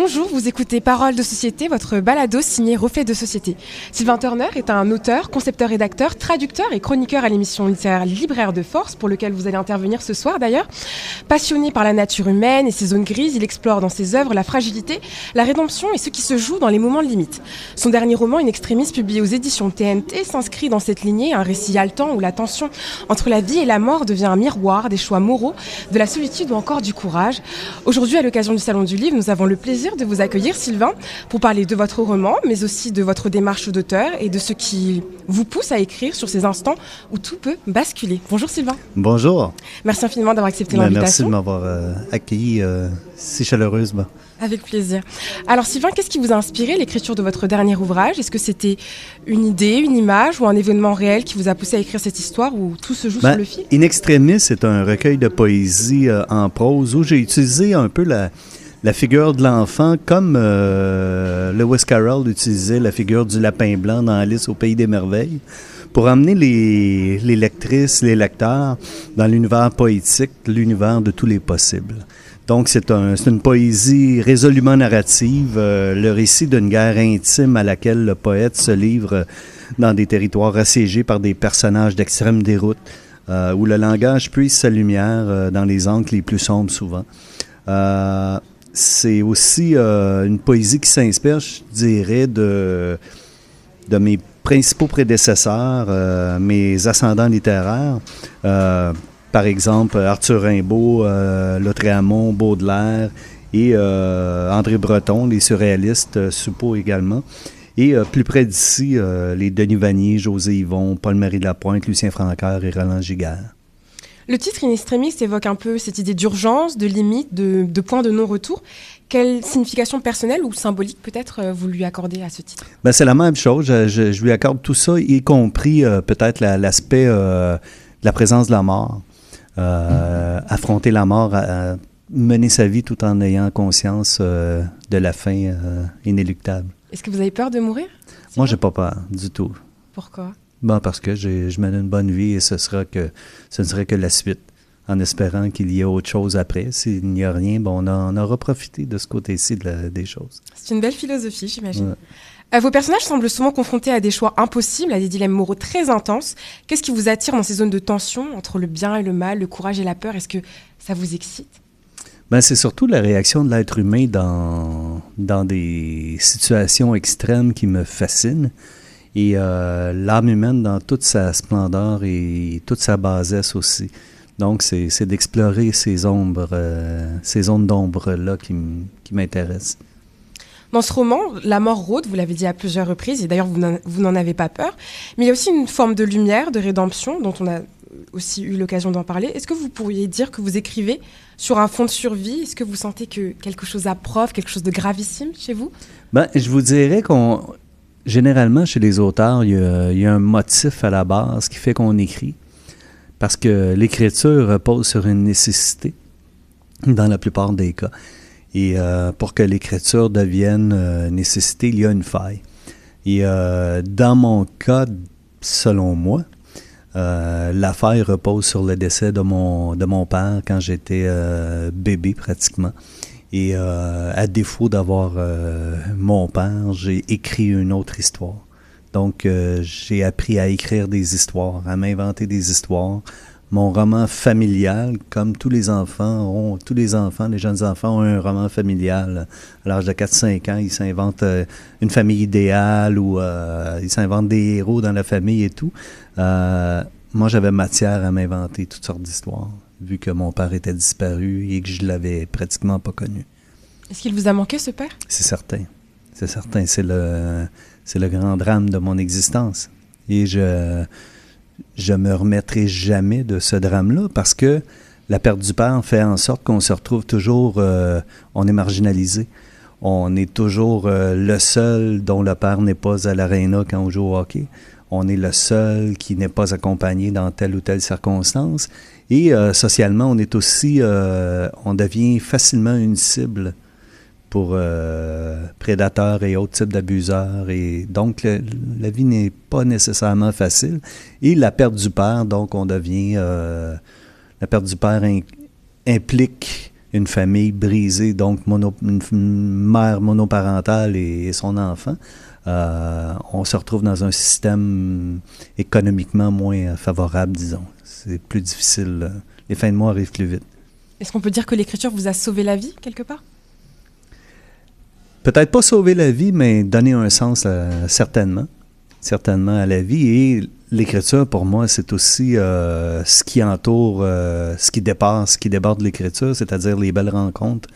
Bonjour, vous écoutez Paroles de Société, votre balado signé Reflet de Société. Sylvain Turner est un auteur, concepteur-rédacteur, traducteur et chroniqueur à l'émission littéraire Libraire de Force, pour lequel vous allez intervenir ce soir d'ailleurs. Passionné par la nature humaine et ses zones grises, il explore dans ses œuvres la fragilité, la rédemption et ce qui se joue dans les moments limites. Son dernier roman, In Extremis, publié aux éditions TNT, s'inscrit dans cette lignée, un récit haletant où la tension entre la vie et la mort devient un miroir des choix moraux, de la solitude ou encore du courage. Aujourd'hui, à l'occasion du Salon du Livre, nous avons le plaisir de vous accueillir, Sylvain, pour parler de votre roman, mais aussi de votre démarche d'auteur et de ce qui vous pousse à écrire sur ces instants où tout peut basculer. Bonjour Sylvain. Bonjour. Merci infiniment d'avoir accepté l'invitation. Merci de m'avoir accueilli si chaleureusement. Avec plaisir. Alors Sylvain, qu'est-ce qui vous a inspiré l'écriture de votre dernier ouvrage ? Est-ce que c'était une idée, une image ou un événement réel qui vous a poussé à écrire cette histoire où tout se joue sur le fil ? In Extremis est un recueil de poésie en prose où j'ai utilisé un peu la figure de l'enfant comme Lewis Carroll utilisait la figure du lapin blanc dans Alice au Pays des Merveilles pour amener les lectrices, les lecteurs dans l'univers poétique, l'univers de tous les possibles. Donc, c'est une poésie résolument narrative, le récit d'une guerre intime à laquelle le poète se livre dans des territoires assiégés par des personnages d'extrême déroute, où le langage puise sa lumière dans les angles les plus sombres souvent. C'est aussi une poésie qui s'inspire, je dirais, de mes principaux prédécesseurs, mes ascendants littéraires. Par exemple, Arthur Rimbaud, Lautréamont, Baudelaire et André Breton, les surréalistes, Soupeau également. Et plus près d'ici, les Denis Vanier, José Yvon, Paul-Marie Lapointe, Lucien Francoeur et Roland Giguère. Le titre In Extremis évoque un peu cette idée d'urgence, de limite, de point de non-retour. Quelle signification personnelle ou symbolique peut-être vous lui accordez à ce titre ? Ben, c'est la même chose. Je lui accorde tout ça, y compris peut-être l'aspect de la présence de la mort. Affronter la mort, mener sa vie tout en ayant conscience de la fin inéluctable. Est-ce que vous avez peur de mourir ? Moi, j'ai pas peur du tout. Pourquoi ? Bon, parce que je mène une bonne vie et ce ne serait que la suite, en espérant qu'il y ait autre chose après. S'il n'y a rien, bon, on aura profité de ce côté-ci des choses. C'est une belle philosophie, j'imagine. Ouais. Vos personnages semblent souvent confrontés à des choix impossibles, à des dilemmes moraux très intenses. Qu'est-ce qui vous attire dans ces zones de tension entre le bien et le mal, le courage et la peur ? Est-ce que ça vous excite ? Ben, c'est surtout la réaction de l'être humain dans des situations extrêmes qui me fascinent. Et l'âme humaine dans toute sa splendeur et toute sa basesse aussi. Donc, c'est d'explorer ces zones d'ombre-là qui m'intéressent. Dans ce roman, la mort rôde, vous l'avez dit à plusieurs reprises, et d'ailleurs vous n'en avez pas peur, mais il y a aussi une forme de lumière, de rédemption, dont on a aussi eu l'occasion d'en parler. Est-ce que vous pourriez dire que vous écrivez sur un fond de survie ? Est-ce que vous sentez que quelque chose approche, quelque chose de gravissime chez vous ? Ben, je vous dirais généralement, chez les auteurs, il y a un motif à la base qui fait qu'on écrit. Parce que l'écriture repose sur une nécessité, dans la plupart des cas. Et pour que l'écriture devienne nécessité, il y a une faille. Et dans mon cas, selon moi, la faille repose sur le décès de mon père quand j'étais bébé pratiquement. Et à défaut d'avoir mon père, j'ai écrit une autre histoire. Donc, j'ai appris à écrire des histoires, à m'inventer des histoires. Mon roman familial, comme tous les jeunes enfants ont un roman familial. À l'âge de 4-5 ans, ils s'inventent une famille idéale ou ils s'inventent des héros dans la famille et tout. Moi, j'avais matière à m'inventer toutes sortes d'histoires, vu que mon père était disparu et que je l'avais pratiquement pas connu. Est-ce qu'il vous a manqué, ce père? C'est certain. C'est certain. C'est le grand drame de mon existence. Et je me remettrai jamais de ce drame-là parce que la perte du père fait en sorte qu'on se retrouve toujours, on est marginalisé. On est toujours le seul dont le père n'est pas à l'aréna quand on joue au hockey. On est le seul qui n'est pas accompagné dans telle ou telle circonstance. Et socialement, on est aussi, on devient facilement une cible pour prédateurs et autres types d'abuseurs. Et donc, la vie n'est pas nécessairement facile. Et la perte du père, donc, on devient... la perte du père implique une famille brisée, donc une mère monoparentale et son enfant, on se retrouve dans un système économiquement moins favorable, disons. C'est plus difficile. Les fins de mois arrivent plus vite. Est-ce qu'on peut dire que l'écriture vous a sauvé la vie, quelque part? Peut-être pas sauver la vie, mais donner un sens certainement à la vie. Et l'écriture, pour moi, c'est aussi ce qui entoure, ce qui déborde l'écriture, c'est-à-dire les belles rencontres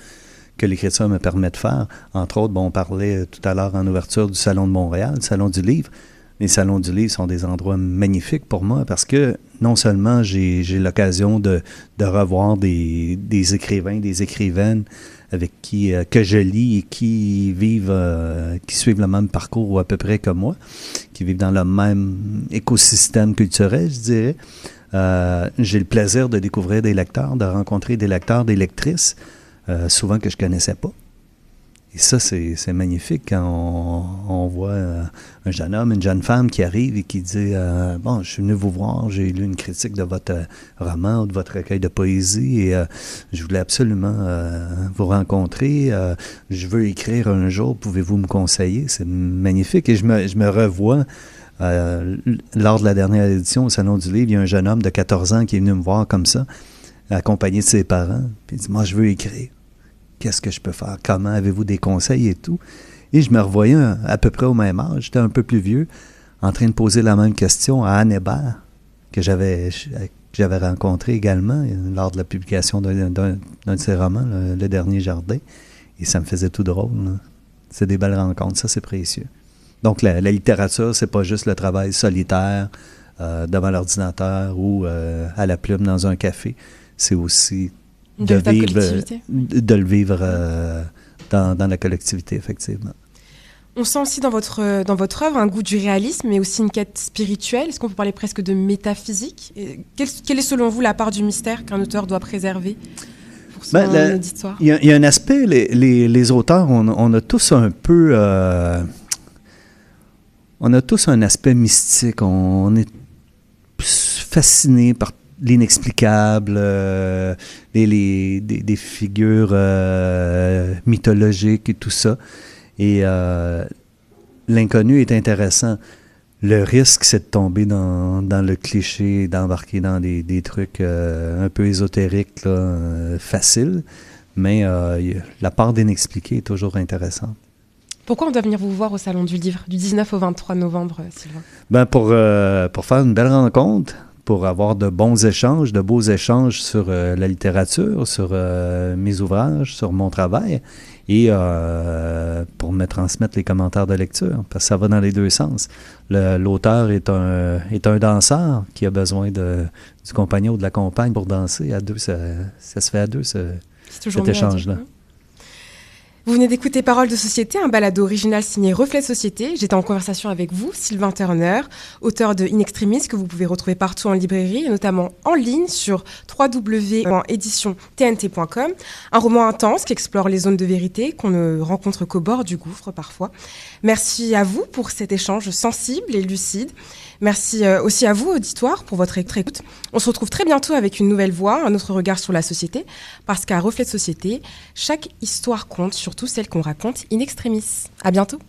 que l'écriture me permet de faire. Entre autres, on parlait tout à l'heure en ouverture du Salon de Montréal, du Salon du Livre. Les salons du livre sont des endroits magnifiques pour moi parce que non seulement j'ai l'occasion de revoir des écrivains, des écrivaines avec qui que je lis et qui suivent le même parcours à peu près que moi, qui vivent dans le même écosystème culturel, je dirais. J'ai le plaisir de découvrir des lecteurs, de rencontrer des lecteurs, des lectrices, souvent que je connaissais pas. Et ça, c'est magnifique quand on voit un jeune homme, une jeune femme qui arrive et qui dit « Bon, je suis venu vous voir, j'ai lu une critique de votre roman ou de votre recueil de poésie et je voulais absolument vous rencontrer. Je veux écrire un jour, pouvez-vous me conseiller? » C'est magnifique. Et je me revois, lors de la dernière édition au Salon du Livre, il y a un jeune homme de 14 ans qui est venu me voir comme ça, accompagné de ses parents. Puis il dit « Moi, je veux écrire. Qu'est-ce que je peux faire? Comment? Avez-vous des conseils et tout? » Et je me revoyais à peu près au même âge, j'étais un peu plus vieux, en train de poser la même question à Anne Hébert, que j'avais rencontré également lors de la publication d'un de ses romans, Le Dernier Jardin. Et ça me faisait tout drôle. Là. C'est des belles rencontres, ça c'est précieux. Donc la littérature, c'est pas juste le travail solitaire devant l'ordinateur ou à la plume dans un café. C'est aussi de le vivre dans la collectivité, effectivement. On sent aussi dans votre œuvre un goût du réalisme, mais aussi une quête spirituelle. Est-ce qu'on peut parler presque de métaphysique? Quelle est selon vous la part du mystère qu'un auteur doit préserver pour son auditoire? Il y a un aspect, les auteurs, on a tous un peu... on a tous un aspect mystique. On est fasciné par l'inexplicable, des figures mythologiques et tout ça. Et l'inconnu est intéressant. Le risque, c'est de tomber dans le cliché, d'embarquer dans des trucs un peu ésotériques, là, faciles. Mais la part d'inexpliqué est toujours intéressante. Pourquoi on doit venir vous voir au Salon du Livre, du 19 au 23 novembre, Sylvain? Ben pour faire une belle rencontre, pour avoir de bons échanges, de beaux échanges sur la littérature, sur mes ouvrages, sur mon travail, et pour me transmettre les commentaires de lecture, parce que ça va dans les deux sens. L'auteur est un danseur qui a besoin du compagnon ou de la compagne pour danser. À deux, ça se fait à deux, cet échange-là. Vous venez d'écouter Paroles de Société, un balado original signé Reflet Société. J'étais en conversation avec vous, Sylvain Turner, auteur de In Extremis, que vous pouvez retrouver partout en librairie, et notamment en ligne sur www.editiontnt.com. Un roman intense qui explore les zones de vérité qu'on ne rencontre qu'au bord du gouffre parfois. Merci à vous pour cet échange sensible et lucide. Merci aussi à vous, auditoire, pour votre écoute. On se retrouve très bientôt avec une nouvelle voix, un autre regard sur la société, parce qu'à Reflet de Société, chaque histoire compte, surtout celle qu'on raconte in extremis. À bientôt.